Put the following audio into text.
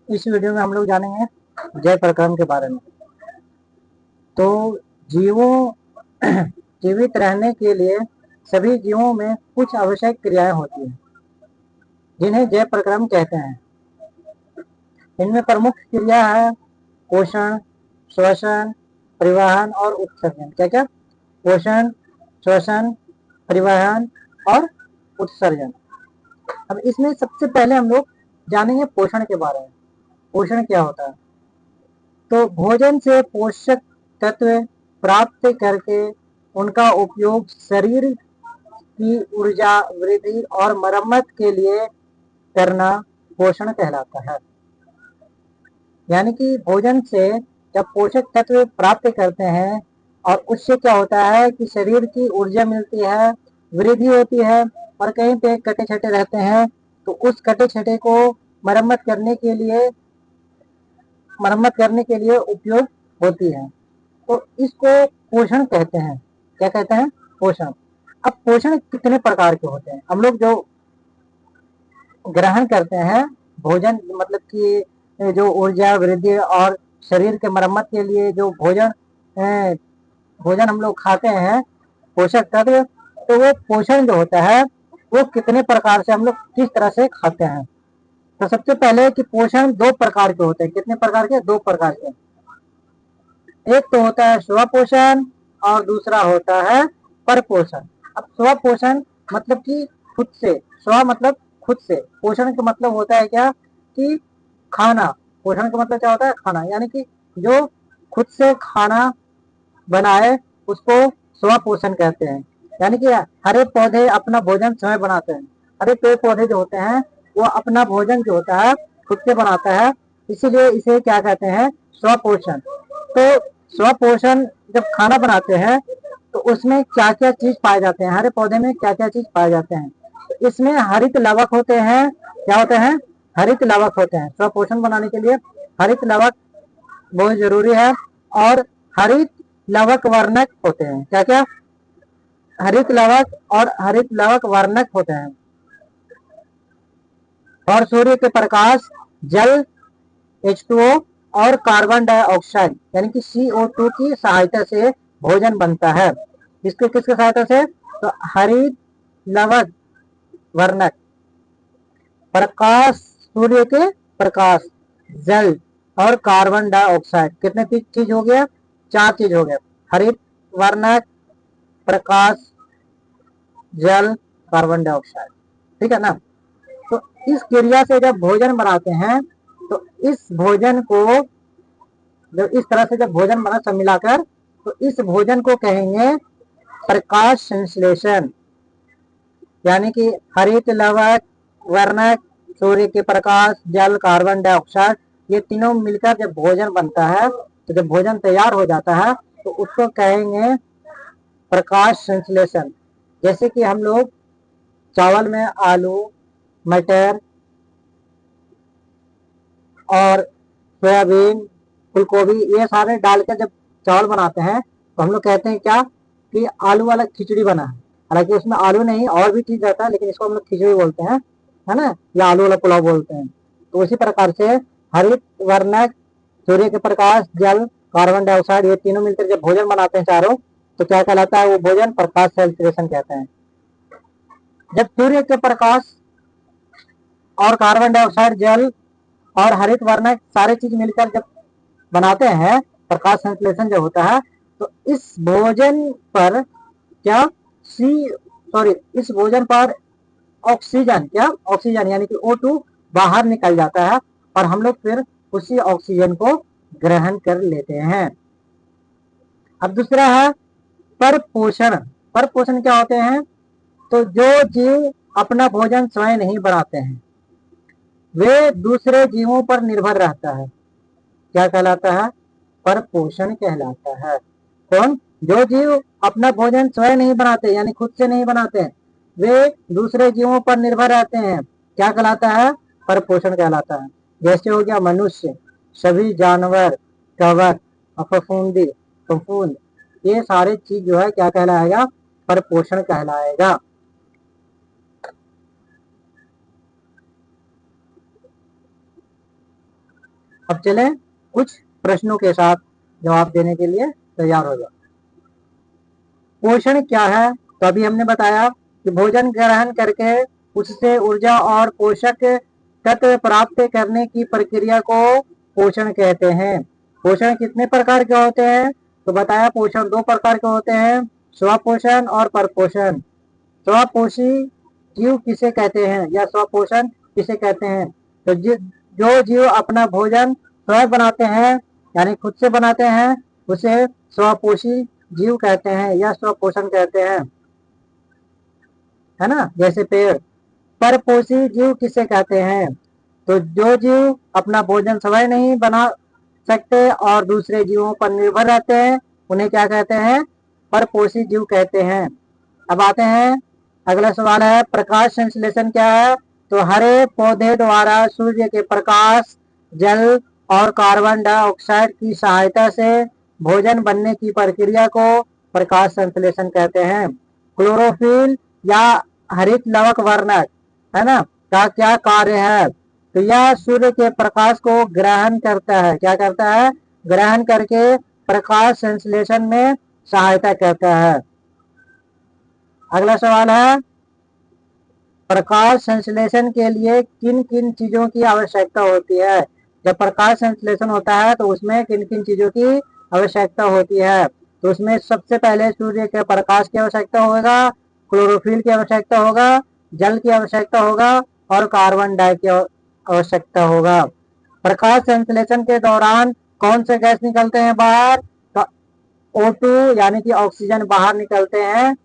इस वीडियो में हम लोग जानेंगे जय प्रकरण के बारे में। तो जीवों जीवित रहने के लिए सभी जीवों में कुछ आवश्यक क्रियाएं होती हैं जिन्हें जय प्रक्रम कहते हैं। इनमें प्रमुख क्रिया है पोषण, श्वसन, परिवहन और उत्सर्जन। क्या क्या? पोषण, श्वसन, परिवहन और उत्सर्जन। अब इसमें सबसे पहले हम लोग जानेंगे पोषण के बारे में। पोषण क्या होता है? तो भोजन से पोषक तत्व प्राप्त करके उनका उपयोग शरीर की ऊर्जा वृद्धि और मरम्मत के लिए करना पोषण कहलाता है। यानी कि भोजन से जब पोषक तत्व प्राप्त करते हैं और उससे क्या होता है कि शरीर की ऊर्जा मिलती है, वृद्धि होती है, और कहीं पे कटे छटे रहते हैं तो उस कटे छटे को मरम्मत करने के लिए उपयोग होती है। तो इसको पोषण कहते हैं। क्या कहते हैं? पोषण। अब पोषण कितने प्रकार के होते हैं? हम लोग जो ग्रहण करते हैं भोजन, मतलब कि जो ऊर्जा वृद्धि और शरीर के मरम्मत के लिए जो भोजन हम लोग खाते हैं, पोषक तत्व, तो वो पोषण जो होता है वो कितने प्रकार से हम लोग किस तरह से खाते हैं। तो सबसे पहले कि पोषण दो प्रकार के होते हैं। कितने प्रकार के? दो प्रकार के। एक तो होता है स्व पोषण और दूसरा होता है पर पोषण। अब स्व पोषण मतलब कि खुद से, स्व मतलब खुद से, पोषण का मतलब होता है क्या कि खाना। पोषण का मतलब क्या होता है? खाना। यानी कि जो खुद से खाना बनाए उसको स्व पोषण कहते हैं। यानी कि हरे पौधे अपना भोजन स्वयं बनाते हैं। हरे पेड़ पौधे जो होते हैं वो अपना भोजन जो होता है खुद से बनाता है, इसीलिए इसे क्या कहते हैं? स्व पोषण। तो स्व पोषण जब खाना बनाते हैं तो उसमें क्या क्या चीज पाए जाते हैं? हरे पौधे में क्या क्या चीज पाए जाते हैं? तो इसमें हरित लवक होते हैं। क्या होते हैं? हरित लवक होते हैं। स्व पोषण बनाने के लिए हरित लवक बहुत जरूरी है। और हरित लवक वर्णक होते हैं। क्या क्या? हरित लवक और हरित लवक वर्णक होते हैं। और सूर्य के प्रकाश, जल H2O और कार्बन डाइऑक्साइड यानी कि CO2 की सहायता से भोजन बनता है। किसके किसके सहायता से? तो हरित लवक वर्णक, प्रकाश, सूर्य के प्रकाश, जल और कार्बन डाइऑक्साइड। कितने चीज हो गया? चार चीज हो गया। हरित वर्णक, प्रकाश, जल, कार्बन डाइऑक्साइड। ठीक है ना? तो इस क्रिया से जब भोजन बनाते हैं तो इस भोजन को, जब इस तरह से जब भोजन बना सब मिलाकर, तो इस भोजन को कहेंगे प्रकाश संश्लेषण। यानी कि हरित लवक वर्णक, सूर्य के प्रकाश, जल, कार्बन डाइऑक्साइड, ये तीनों मिलकर जब भोजन बनता है, तो जब भोजन तैयार हो जाता है तो उसको कहेंगे प्रकाश संश्लेषण। जैसे कि हम लोग चावल में आलू, मटर और सोयाबीन, फूलगोभी, ये सारे डालकर जब चावल बनाते हैं तो हम लोग कहते हैं क्या कि आलू वाला खिचड़ी बना है। हालांकि उसमें आलू नहीं और भी चीज रहता है, लेकिन इसको हम लोग खिचड़ी बोलते हैं, है ना, या आलू वाला पुलाव बोलते हैं। तो उसी प्रकार से हरित वर्णक, सूर्य के प्रकाश, जल, कार्बन डाइऑक्साइड, ये तीनों मिलकर जब भोजन बनाते हैं चारों, तो क्या कहलाता है? वो भोजन प्रकाश संश्लेषण कहते हैं। जब सूर्य के प्रकाश और कार्बन डाइऑक्साइड, जल और हरित वर्णक सारे चीज मिलकर जब बनाते हैं, प्रकाश संश्लेषण जब होता है, तो इस भोजन पर क्या इस भोजन पर ऑक्सीजन, क्या ऑक्सीजन यानी कि O2 बाहर निकल जाता है और हम लोग फिर उसी ऑक्सीजन को ग्रहण कर लेते हैं। अब दूसरा है पर पोषण। पर पोषण क्या होते हैं? तो जो जीव अपना भोजन स्वयं नहीं बनाते हैं वे दूसरे जीवों पर निर्भर रहता है। क्या कहलाता है? पर पोषण कहलाता है। कौन? जो जीव अपना भोजन स्वयं नहीं बनाते, यानी खुद से नहीं बनाते, वे दूसरे जीवों पर निर्भर रहते हैं। क्या कहलाता है? पर पोषण कहलाता है। जैसे हो गया मनुष्य, सभी जानवर, कवक, फफूंदी, फफूंद, ये सारे चीज जो है क्या कहलाएगा? पर पोषण कहलाएगा। अब चले कुछ प्रश्नों के साथ जवाब देने के लिए तैयार हो जाओ। पोषण क्या है? तो अभी हमने बताया कि भोजन ग्रहण करके उससे ऊर्जा और पोषक तत्व प्राप्त करने की प्रक्रिया को पोषण कहते हैं। पोषण कितने प्रकार के होते हैं? तो बताया पोषण 2 प्रकार के होते हैं, स्वपोषण और परपोषण। स्वपोषी जीव किसे कहते हैं या स्वपोषण किसे कहते हैं? तो जो जीव अपना भोजन स्वयं बनाते हैं यानी खुद से बनाते हैं उसे स्वपोषी जीव कहते हैं या स्वपोषण कहते हैं, है ना, जैसे पेड़। परपोषी जीव किसे कहते हैं? तो जो जीव अपना भोजन स्वयं नहीं बना सकते और दूसरे जीवों पर निर्भर रहते हैं उन्हें क्या कहते हैं? परपोषी जीव कहते हैं। अब आते हैं अगला सवाल है प्रकाश संश्लेषण क्या है? तो हरे पौधे द्वारा सूर्य के प्रकाश, जल और कार्बन डाइऑक्साइड की सहायता से भोजन बनने की प्रक्रिया को प्रकाश संश्लेषण कहते हैं। क्लोरोफिल या हरित लवक वर्णक, है ना, का क्या कार्य है? तो यह सूर्य के प्रकाश को ग्रहण करता है। क्या करता है? ग्रहण करके प्रकाश संश्लेषण में सहायता करता है। अगला सवाल है प्रकाश संश्लेषण के लिए किन किन चीजों की आवश्यकता होती है? जब प्रकाश संश्लेषण होता है तो उसमें किन किन चीजों की आवश्यकता होती है? तो उसमें सबसे पहले सूर्य के प्रकाश की आवश्यकता होगा, क्लोरोफिल की आवश्यकता होगा, जल की आवश्यकता होगा और कार्बन डाई की आवश्यकता होगा। प्रकाश संश्लेषण के दौरान कौन से गैस निकलते हैं बाहर? तो O2 यानी कि ऑक्सीजन बाहर निकलते हैं